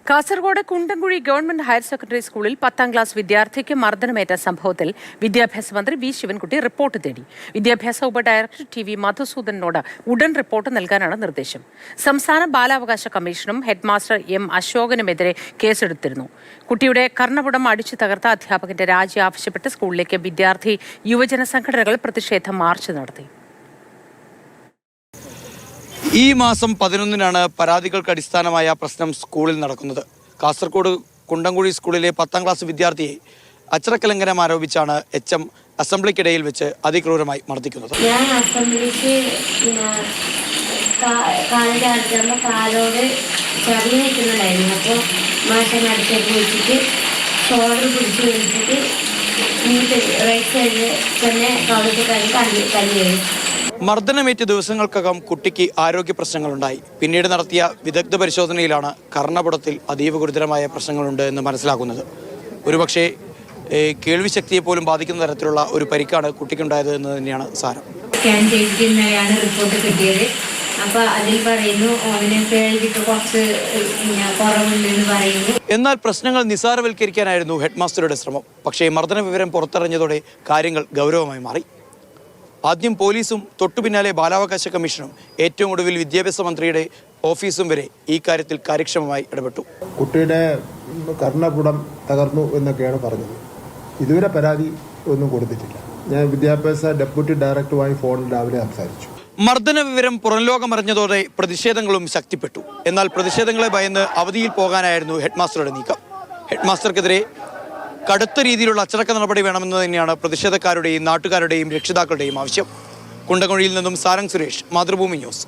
Kasaragod Kundamkuzhi government higher secondary സ്കൂളിൽ 10ാം class വിദ്യാർത്ഥിക്ക് മർദ്ദനമേറ്റ സംഭവത്തിൽ വിദ്യാഭ്യാസ മന്ത്രി വി ശിവൻകുട്ടി റിപ്പോർട്ട് തേടി. വിദ്യാഭ്യാസ ഉപഡയറക്ടർ ടി വി മധുസൂദനോട് ഉടൻ റിപ്പോർട്ട് നൽകാനാണ് നിർദ്ദേശം. സംസ്ഥാന ബാലാവകാശ കമ്മീഷനും ഹെഡ്മാസ്റ്റർ എം അശോകനുമെതിരെ കേസെടുത്തിരുന്നു. കുട്ടിയുടെ കർണപുടം അടിച്ചു തകർത്ത അധ്യാപകന്റെ രാജി ആവശ്യപ്പെട്ട് സ്കൂളിലേക്ക് വിദ്യാർത്ഥി യുവജന സംഘടനകൾ പ്രതിഷേധ മാർച്ച് നടത്തി. ഈ മാസം 11-നാണ് പരാതികൾക്ക് അടിസ്ഥാനമായ പ്രശ്നം സ്കൂളിൽ നടക്കുന്നത്. കാസർഗോഡ് കുണ്ടംകുഴി സ്കൂളിലെ 10ാം ക്ലാസ് വിദ്യാർത്ഥിയെ അച്ചടക്കലംഘനം ആരോപിച്ചാണ് HM അസംബ്ലിക്കിടയിൽ വെച്ച് അതിക്രൂരമായി മർദ്ദിക്കുന്നത്. ഞാൻ അസംബ്ലിക്ക് കാലോട് ചറിഞ്ഞ് നിൽക്കുന്നുണ്ടായിരുന്നു. അപ്പോൾ മാഷനെ അടുത്തേക്ക് വെച്ചിട്ട് ഷോൾഡർ പിടിച്ച് വലിച്ചിട്ട് റൈറ്റ് സൈഡിൽ തന്നെ കവിളിട്ട് കല്ല് മർദ്ദനമേറ്റ ദിവസങ്ങൾക്കകം കുട്ടിക്ക് ആരോഗ്യ പ്രശ്നങ്ങളുണ്ടായി. പിന്നീട് നടത്തിയ വിദഗ്ധ പരിശോധനയിലാണ് കർണപുടത്തിൽ അതീവ ഗുരുതരമായ പ്രശ്നങ്ങളുണ്ട് എന്ന് മനസ്സിലാക്കുന്നത്. ഒരുപക്ഷെ കേൾവിശക്തിയെ പോലും ബാധിക്കുന്ന തരത്തിലുള്ള ഒരു പരിക്കാണ് കുട്ടിക്കുണ്ടായത് എന്ന് തന്നെയാണ് സാരം. സ്കാൻ ചെയ്തിട്ടാണ് റിപ്പോർട്ട് കിട്ടിയത്. അപ്പോൾ അതിൽ പറയുന്നു അവന് കേൾവിക്ക് കുറച്ച് കുറവുണ്ടെന്ന് പറയുന്നു. എന്നാൽ പ്രശ്നങ്ങൾ നിസ്സാരവൽക്കരിക്കാനായിരുന്നു ഹെഡ്മാസ്റ്ററുടെ ശ്രമം. പക്ഷേ മർദ്ദന വിവരം പുറത്തറിഞ്ഞതോടെ കാര്യങ്ങൾ ഗൗരവമായി മാറി. ആദ്യം പോലീസും തൊട്ടുപിന്നാലെ ബാലാവകാശ കമ്മീഷനും ഏറ്റവും ഒടുവിൽ വിദ്യാഭ്യാസ മന്ത്രിയുടെ ഓഫീസും വരെ ഈ കാര്യത്തിൽ കാര്യക്ഷമമായി ഇടപെട്ടു. കുട്ടിയുടെ കർണപുടം തകർന്നു എന്നൊക്കെയാണ് പറഞ്ഞത്. ഇതുവരെ പരാതി ഒന്നും കൊടുത്തിട്ടില്ല. ഞാൻ വിദ്യാഭ്യാസ ഡെപ്യൂട്ടി ഡയറക്ടറുമായി ഫോണിൽ രാവിലെ സംസാരിച്ചു. മർദ്ദന വിവരം പുറംലോകമറിഞ്ഞതോടെ പ്രതിഷേധങ്ങളും ശക്തിപ്പെട്ടു. എന്നാൽ പ്രതിഷേധങ്ങളെ ഭയന്ന് അവധിയിൽ പോകാനായിരുന്നു ഹെഡ്മാസ്റ്ററുടെ നീക്കം. ഹെഡ്മാസ്റ്റർക്കെതിരെ കടുത്ത രീതിയിലുള്ള അച്ചടക്ക നടപടി വേണമെന്ന് തന്നെയാണ് പ്രതിഷേധക്കാരുടെയും നാട്ടുകാരുടെയും രക്ഷിതാക്കളുടെയും ആവശ്യം. കുണ്ടംകുഴിയിൽ നിന്നും സാരംഗ് സുരേഷ്, മാതൃഭൂമി ന്യൂസ്.